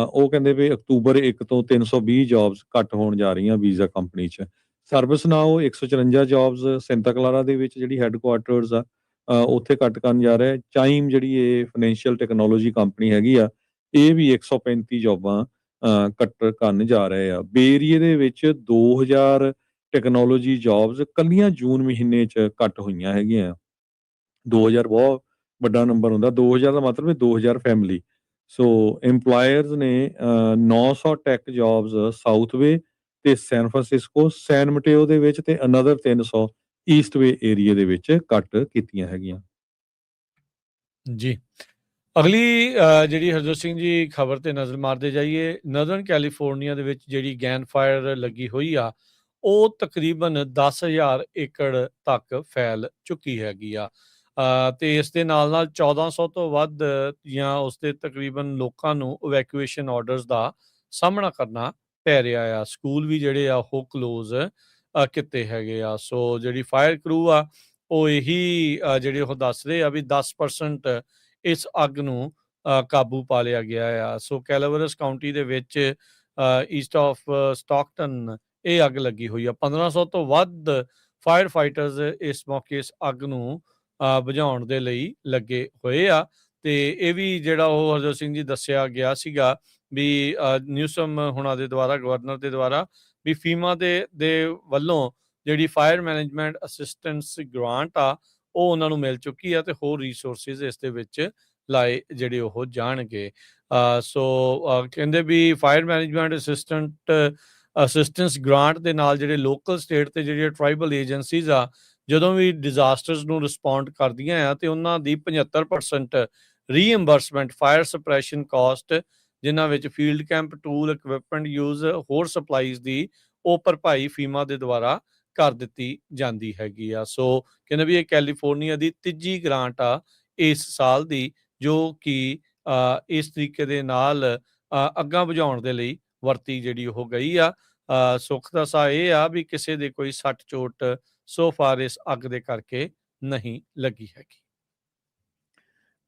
ਉਹ ਕਹਿੰਦੇ ਵੀ ਅਕਤੂਬਰ 1 ਤੋਂ 320 ਜੌਬਸ ਘੱਟ ਹੋਣ ਜਾ ਰਹੀਆਂ ਵੀਜ਼ਾ ਕੰਪਨੀ 'ਚ। ਸਰਵਿਸ ਨਾਓ 154 ਜੌਬਸ ਸੈਂਟਾ ਕਲਾਰਾ ਦੇ ਵਿੱਚ ਜਿਹੜੀ ਹੈੱਡਕੁਆਰਟਰਸ ਆ ਉੱਥੇ ਘੱਟ ਕਰਨ ਜਾ ਰਿਹਾ। ਚਾਈਮ ਜਿਹੜੀ ਇਹ ਫਾਈਨੈਂਸ਼ੀਅਲ ਟੈਕਨੋਲੋਜੀ ਕੰਪਨੀ ਹੈਗੀ ਆ, ਇਹ ਵੀ 135 ਜੌਬਾਂ ਘੱਟ ਕਰਨ ਜਾ ਰਹੇ ਆ। ਬੇ ਏਰੀਏ ਦੇ ਵਿੱਚ 2000 ਟੈਕਨੋਲੋਜੀ ਜੌਬਸ ਕੱਲੀਆਂ ਜੂਨ ਮਹੀਨੇ 'ਚ ਘੱਟ ਹੋਈਆਂ ਹੈਗੀਆਂ। 2000 ਬਹੁਤ ਵੱਡਾ ਨੰਬਰ ਹੁੰਦਾ। 2000 ਦਾ ਮਤਲਬ ਹੈ 2000 ਫੈਮਿਲੀ। ਸੋ ਐਮਪਲਾਇਰਸ ਨੇ 900 ਟੈਕ ਜੌਬਸ ਸਾਊਥ ਵੇ ਤੇ ਸੈਨ ਫਰਾਂਸਿਸਕੋ, ਸੈਨ ਮਟੇਓ ਦੇ ਵਿੱਚ ਤੇ ਅਨਦਰ 300 ਈਸਟ ਵੇ ਏਰੀਆ ਦੇ ਵਿੱਚ ਕੱਟ ਕੀਤੀਆਂ ਹੈਗੀਆਂ। ਜੀ। ਅਗਲੀ ਜਿਹੜੀ ਹਰਜੋਤ ਸਿੰਘ ਜੀ ਖਬਰ ਤੇ ਨਜ਼ਰ ਮਾਰਦੇ ਜਾਈਏ, ਨਰਦਰਨ ਕੈਲੀਫੋਰਨੀਆ ਦੇ ਵਿੱਚ ਜਿਹੜੀ ਗੈਨ ਫਾਇਰ ਲੱਗੀ ਹੋਈ ਆ, ਉਹ ਤਕਰੀਬਨ 10,000 ਏਕੜ ਤੱਕ ਫੈਲ ਚੁੱਕੀ ਹੈਗੀ ਆ। ਤੇ ਇਸ ਦੇ ਨਾਲ 1400 ਤੋਂ ਵੱਧ ਜਾਂ ਉਸ ਦੇ ਤਕਰੀਬਨ ਲੋਕਾਂ ਨੂੰ ਇਵੈਕੂਏਸ਼ਨ ਆਰਡਰਸ ਦਾ ਸਾਹਮਣਾ ਕਰਨਾ ਪੈ ਰਿਹਾ ਆ। ਸਕੂਲ ਵੀ ਜਿਹੜੇ ਆ ਉਹ ਕਲੋਜ਼ ਕੀਤੇ ਹੈਗੇ ਆ। ਸੋ ਜਿਹੜੀ ਫਾਇਰ ਕਰੂ ਆ, ਉਹ ਇਹੀ ਜਿਹੜੇ ਉਹ ਦੱਸ ਰਹੇ ਆ ਵੀ 10% ਇਸ ਅੱਗ ਨੂੰ ਕਾਬੂ ਪਾ ਲਿਆ ਗਿਆ ਆ। ਸੋ ਕੈਲਾਵਰਸ ਕਾਊਂਟੀ ਦੇ ਵਿੱਚ ਈਸਟ ਆਫ ਸਟਾਕਟਨ ਇਹ ਅੱਗ ਲੱਗੀ ਹੋਈ ਆ। 1500 ਤੋਂ ਵੱਧ ਫਾਇਰ ਫਾਈਟਰਸ ਇਸ ਮੌਕੇ ਇਸ ਅੱਗ ਨੂੰ ਬੁਝਾਉਣ ਦੇ ਲਈ ਲੱਗੇ ਹੋਏ ਆ। ਤੇ ਇਹ ਵੀ ਜਿਹੜਾ ਉਹ ਹਰਜੋਤ ਸਿੰਘ ਜੀ ਦੱਸਿਆ ਗਿਆ ਸੀਗਾ ਵੀ ਨਿਊਸਮ ਹੁਣਾਂ ਦੇ ਦੁਆਰਾ, ਗਵਰਨਰ ਦੇ ਦੁਆਰਾ, ਵੀ ਫੀਮਾ ਦੇ ਵੱਲੋਂ ਜਿਹੜੀ ਫਾਇਰ ਮੈਨੇਜਮੈਂਟ ਅਸਿਸਟੈਂਸ ਗ੍ਰਾਂਟ ਆ ਉਹ ਉਹਨਾਂ ਨੂੰ ਮਿਲ ਚੁੱਕੀ ਆ ਤੇ ਹੋਰ ਰਿਸੋਰਸਿਸ ਇਸ ਦੇ ਵਿੱਚ ਲਾਏ ਜਿਹੜੇ ਉਹ ਜਾਣਗੇ। ਸੋ ਕਹਿੰਦੇ ਵੀ ਫਾਇਰ ਮੈਨੇਜਮੈਂਟ ਅਸਿਸਟੈਂਸ ਗ੍ਰਾਂਟ ਦੇ ਨਾਲ ਜਿਹੜੇ ਲੋਕਲ, ਸਟੇਟ ਤੇ ਜਿਹੜੀਆਂ ਟਰਾਈਬਲ ਏਜੰਸੀਜ਼ ਆ, ਜਦੋਂ ਵੀ ਡਿਜ਼ਾਸਟਰਸ ਨੂੰ ਰਿਸਪੌਂਡ ਕਰਦੀਆਂ ਆ ਤੇ ਉਹਨਾਂ ਦੀ 75% ਰੀਇੰਬਰਸਮੈਂਟ ਫਾਇਰ ਸਪਰੈਸ਼ਨ ਕਾਸਟ, ਜਿਨ੍ਹਾਂ ਵਿੱਚ field camp, tool, equipment use, ਹੋਰ ਸਪਲਾਈਜ਼ ਦੀ ਉਹ ਭਰਪਾਈ ਫੀਮਾ ਦੇ ਦੁਆਰਾ ਕਰ ਦਿੱਤੀ ਜਾਂਦੀ ਹੈਗੀ ਆ। ਸੋ ਕਹਿੰਦੇ ਵੀ ਇਹ ਕੈਲੀਫੋਰਨੀਆ ਦੀ ਤੀਜੀ ਗ੍ਰਾਂਟ ਆ ਇਸ ਸਾਲ ਦੀ, ਜੋ ਕਿ ਇਸ ਤਰੀਕੇ ਦੇ ਨਾਲ ਅੱਗਾਂ ਬੁਝਾਉਣ ਦੇ ਲਈ ਵਰਤੀ ਜਿਹੜੀ ਉਹ ਗਈ ਆ। ਸੁੱਖ ਦਾ ਸਾਹ ਇਹ ਆ ਵੀ ਕਿਸੇ ਦੇ ਕੋਈ ਸੱਟ ਚੋਟ ਸੋ ਫਾਰ ਇਸ ਅੱਗ ਦੇ ਕਰਕੇ ਨਹੀਂ ਲੱਗੀ ਹੈਗੀ।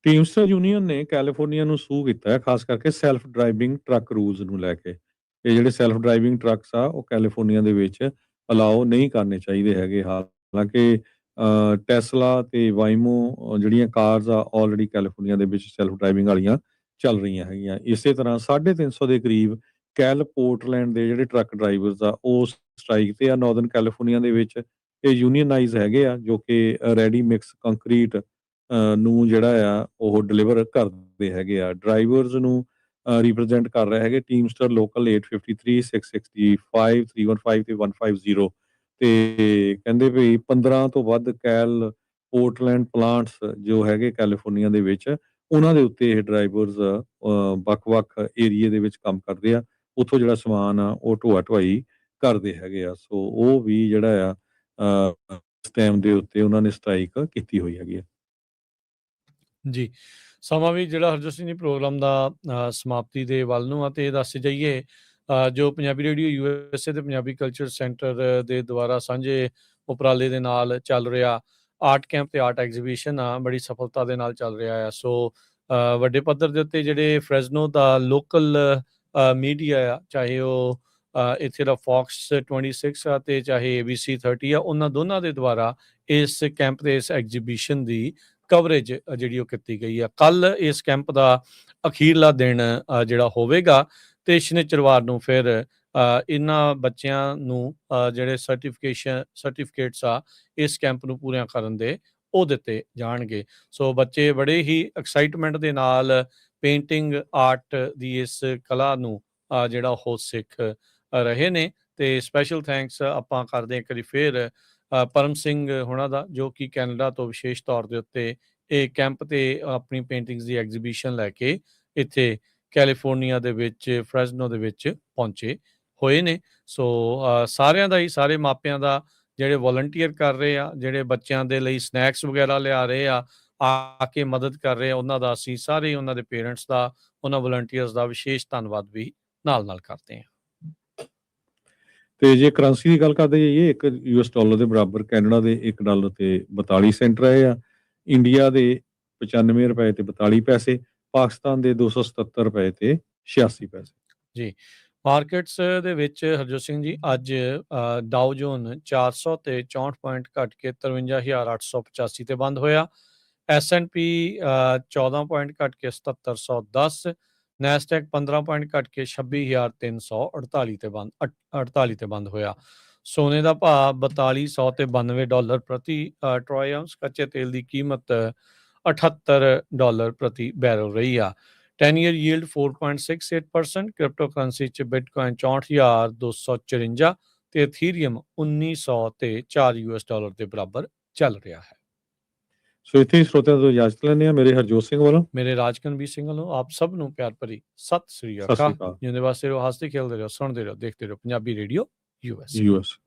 ਟੀਮਸਟਰ ਯੂਨੀਅਨ ਨੇ ਕੈਲੀਫੋਰਨੀਆ ਨੂੰ ਸੂ ਕੀਤਾ ਹੈ, ਖਾਸ ਕਰਕੇ ਸੈਲਫ ਡਰਾਈਵਿੰਗ ਟਰੱਕ ਰੂਲਸ ਨੂੰ ਲੈ ਕੇ। ਇਹ ਜਿਹੜੇ ਸੈਲਫ ਡਰਾਈਵਿੰਗ ਟਰੱਕਸ ਆ ਉਹ ਕੈਲੀਫੋਰਨੀਆ ਦੇ ਵਿੱਚ ਅਲਾਓ ਨਹੀਂ ਕਰਨੇ ਚਾਹੀਦੇ ਹੈਗੇ। ਹਾਲਾਂਕਿ ਟੈਸਲਾ ਤੇ ਵਾਈਮੋ ਜਿਹੜੀਆਂ ਕਾਰਸ ਆ ਆਲਰੇਡੀ ਕੈਲੀਫੋਰਨੀਆ ਦੇ ਵਿੱਚ ਸੈਲਫ ਡਰਾਈਵਿੰਗ ਵਾਲੀਆਂ ਚੱਲ ਰਹੀਆਂ ਹੈਗੀਆਂ। ਇਸੇ ਤਰ੍ਹਾਂ 350 ਦੇ ਕਰੀਬ ਪੋਰਟਲੈਂਡ ਦੇ ਜਿਹੜੇ ਟਰੱਕ ਡਰਾਈਵਰਸ ਆ ਉਹ ਸਟ੍ਰਾਈਕ ਤੇ ਆ ਨਾਰਦਰਨ ਕੈਲੀਫੋਰਨੀਆ ਦੇ ਵਿੱਚ। ਇਹ ਯੂਨੀਅਨਾਈਜ਼ ਹੈਗੇ ਆ, ਜੋ ਕਿ ਰੈਡੀ ਮਿਕਸ ਕੰਕਰੀਟ ਨੂੰ ਜਿਹੜਾ ਆ ਉਹ ਡਿਲੀਵਰ ਕਰਦੇ ਹੈਗੇ ਆ। ਡਰਾਈਵਰਸ ਨੂੰ ਰਿਪਰੈਜ਼ੈਂਟ ਕਰ ਰਹੇ ਹੈਗੇ ਟੀਮਸਟਰ ਲੋਕਲ 853 665 315 ਤੇ 150। ਤੇ ਕਹਿੰਦੇ ਵੀ 15 ਤੋਂ ਵੱਧ ਪੋਰਟਲੈਂਡ ਪਲਾਂਟਸ ਜੋ ਹੈਗੇ ਕੈਲੀਫੋਰਨੀਆ ਦੇ ਵਿੱਚ, ਉਹਨਾਂ ਦੇ ਉੱਤੇ ਇਹ ਡਰਾਈਵਰਸ ਵੱਖ-ਵੱਖ ਏਰੀਏ ਦੇ ਵਿੱਚ ਕੰਮ ਕਰਦੇ ਆ। ਉੱਥੋਂ ਜਿਹੜਾ ਸਮਾਨ ਆ ਉਹ ਢੋਆ ਢੁਆਈ ਕਰਦੇ ਹੈਗੇ ਆ। ਸੋ ਉਹ ਵੀ ਜਿਹੜਾ ਆ ਇਸ ਟਾਈਮ ਦੇ ਉੱਤੇ ਉਹਨਾਂ ਨੇ ਸਟ੍ਰਾਈਕ ਕੀਤੀ ਹੋਈ ਹੈਗੀ ਆ। ਜੀ, ਸਮਾਂ ਵੀ ਜਿਹੜਾ ਹਰਜੋਤ ਸਿੰਘ ਜੀ ਪ੍ਰੋਗਰਾਮ ਦਾ ਸਮਾਪਤੀ ਦੇ ਵੱਲ ਨੂੰ ਆ, ਤੇ ਇਹ ਦੱਸ ਜਾਈਏ ਜੋ ਪੰਜਾਬੀ ਰੇਡੀਓ USA ਤੇ ਪੰਜਾਬੀ ਕਲਚਰ ਸੈਂਟਰ ਦੇ ਦੁਆਰਾ ਸਾਂਝੇ ਉਪਰਾਲੇ ਦੇ ਨਾਲ ਚੱਲ ਰਿਹਾ ਆਰਟ ਕੈਂਪ ਤੇ ਆਰਟ ਐਗਜ਼ੀਬਿਸ਼ਨ ਆ, ਬੜੀ ਸਫਲਤਾ ਦੇ ਨਾਲ ਚੱਲ ਰਿਹਾ ਆ। ਸੋ ਵੱਡੇ ਪੱਧਰ ਦੇ ਉੱਤੇ ਜਿਹੜੇ ਫਰੈਜ਼ਨੋ ਦਾ ਲੋਕਲ ਮੀਡੀਆ ਆ, ਚਾਹੇ ਉਹ ਇੱਥੇ ਦਾ ਫੌਕਸ 26 ਆ ਤੇ ਚਾਹੇ ABC 30 ਆ, ਉਹਨਾਂ ਦੋਨਾਂ ਦੇ ਦੁਆਰਾ ਇਸ ਕੈਂਪ ਤੇ ਇਸ ਐਗਜ਼ੀਬਿਸ਼ਨ ਦੀ ਕਵਰੇਜ ਜਿਹੜੀ ਉਹ ਕੀਤੀ ਗਈ ਆ। ਕੱਲ ਇਸ ਕੈਂਪ ਦਾ ਅਖੀਰਲਾ ਦਿਨ ਜਿਹੜਾ ਹੋਵੇਗਾ ਤੇ ਸ਼ਨੀਚਰਵਾਰ ਨੂੰ ਫਿਰ ਇਹਨਾਂ ਬੱਚਿਆਂ ਨੂੰ ਜਿਹੜੇ ਸਰਟੀਫਿਕੇਟਸ ਆ ਇਸ ਕੈਂਪ ਨੂੰ ਪੂਰੀਆਂ ਕਰਨ ਦੇ ਉਹ ਦਿੱਤੇ ਜਾਣਗੇ। ਸੋ ਬੱਚੇ ਬੜੇ ਹੀ ਐਕਸਾਈਟਮੈਂਟ ਦੇ ਨਾਲ ਪੇਂਟਿੰਗ ਆਰਟ ਦੀ ਇਸ ਕਲਾ ਨੂੰ ਜਿਹੜਾ ਉਹ ਸਿੱਖ ਰਹੇ ਨੇ। ਤੇ ਸਪੈਸ਼ਲ ਥੈਂਕਸ ਆਪਾਂ ਕਰਦੇ ਇੱਕ ਵਾਰੀ ਫਿਰ ਪਰਮ ਸਿੰਘ ਹੋਣਾ ਦਾ, ਜੋ ਕਿ ਕੈਨੇਡਾ ਤੋਂ ਵਿਸ਼ੇਸ਼ ਤੌਰ ਦੇ ਉੱਤੇ ਇਹ ਕੈਂਪ ਤੇ ਆਪਣੀ ਪੇਂਟਿੰਗਸ ਦੀ ਐਗਜ਼ੀਬਿਸ਼ਨ ਲੈ ਕੇ ਇੱਥੇ ਕੈਲੀਫੋਰਨੀਆ ਦੇ ਵਿੱਚ ਫਰੈਜ਼ਨੋ ਦੇ ਵਿੱਚ ਪਹੁੰਚੇ ਹੋਏ ਨੇ। ਸੋ ਸਾਰਿਆਂ ਦਾ ਹੀ, ਸਾਰੇ ਮਾਪਿਆਂ ਦਾ, ਜਿਹੜੇ ਵੋਲੰਟੀਅਰ ਕਰ ਰਹੇ ਆ, ਜਿਹੜੇ ਬੱਚਿਆਂ ਦੇ ਲਈ ਸਨੈਕਸ ਵਗੈਰਾ ਲਿਆ ਰਹੇ ਆ ਕੇ ਮਦਦ ਕਰ ਰਹੇ ਆ, ਉਹਨਾਂ ਦਾ ਅਸੀਂ ਸਾਰੇ ਉਹਨਾਂ ਦੇ ਪੇਰੈਂਟਸ ਦਾ, ਉਹਨਾਂ ਵੋਲੰਟੀਅਰਸ ਦਾ ਵਿਸ਼ੇਸ਼ ਧੰਨਵਾਦ ਵੀ ਨਾਲ ਕਰਦੇ ਹਾਂ। ਤੇ ਜੇ ਕਰੰਸੀ ਦੀ ਗੱਲ ਕਰਦੇ ਜਾਈਏ, ਇੱਕ US ਡਾਲਰ ਦੇ ਬਰਾਬਰ ਕੈਨੇਡਾ ਦੇ $1 ਤੇ 42 ਸੈਂਟ ਰਹੇ ਆ, ਇੰਡੀਆ ਦੇ 95 ਰੁਪਏ ਤੇ 42 ਪੈਸੇ, ਪਾਕਿਸਤਾਨ ਦੇ 277 ਰੁਪਏ ਤੇ 86 ਪੈਸੇ। ਜੀ, ਮਾਰਕੀਟਸ ਦੇ ਵਿੱਚ ਹਰਜੋਤ ਸਿੰਘ ਜੀ ਅੱਜ ਡਾਓ ਜੋਨ 400 ਤੇ 64 ਪੁਆਇੰਟ ਘਟ ਕੇ 53,885 ਤੇ ਬੰਦ ਹੋਇਆ। S&P 14 ਪੁਆਇੰਟ ਘਟ ਕੇ 7710, ਨੈਸਡੈਕ 15 ਪੁਆਇੰਟ ਘਟ ਕੇ 26,348 ਤੇ ਬੰਦ ਹੋਇਆ। ਸੋਨੇ ਦਾ ਭਾਅ $4292 ਪ੍ਰਤੀ ਟਰੋਏ ਆਉਂਸ, ਕੱਚੇ ਤੇਲ ਦੀ ਕੀਮਤ $78 ਪ੍ਰਤੀ ਬੈਰਲ ਰਹੀ ਆ। 10 ਈਅਰ ਯੀਲਡ 4.68%, ਕ੍ਰਿਪਟੋ ਕਰੰਸੀ 'ਚ ਬਿਟਕੋਇਨ 64,254 ਤੇ ਇਥੀਰੀਅਮ 1900 ਤੇ $4 ਦੇ ਬਰਾਬਰ ਚੱਲ ਰਿਹਾ ਹੈ। ਸੋ ਇੱਥੇ ਹੀ ਸਰੋਤਿਆਂ ਤੋਂ ਇਜਾਜ਼ਤ ਲੈਂਦੇ ਹਾਂ। ਮੇਰੇ ਹਰਜੋਤ ਸਿੰਘ ਵੱਲੋਂ ਮੇਰੇ ਰਾਜਕਨਵੀਰ ਸਿੰਘ ਵੱਲੋਂ ਆਪ ਸਭ ਨੂੰ ਪਿਆਰ ਭਰੀ ਸਤਿ ਸ੍ਰੀ ਸਤਿ ਸ਼੍ਰੀ ਅਕਾਲ। ਅਕਾਲ। ਜਿਉਂਦੇ ਵਾਸਤੇ ਰਹੋ, ਹੱਸਦੇ ਖੇਡਦੇ ਰਹੋ, ਸੁਣਦੇ ਰਹੋ, ਦੇਖਦੇ ਰਹੋ ਪੰਜਾਬੀ ਰੇਡੀਓ US। ਯੂਐਸ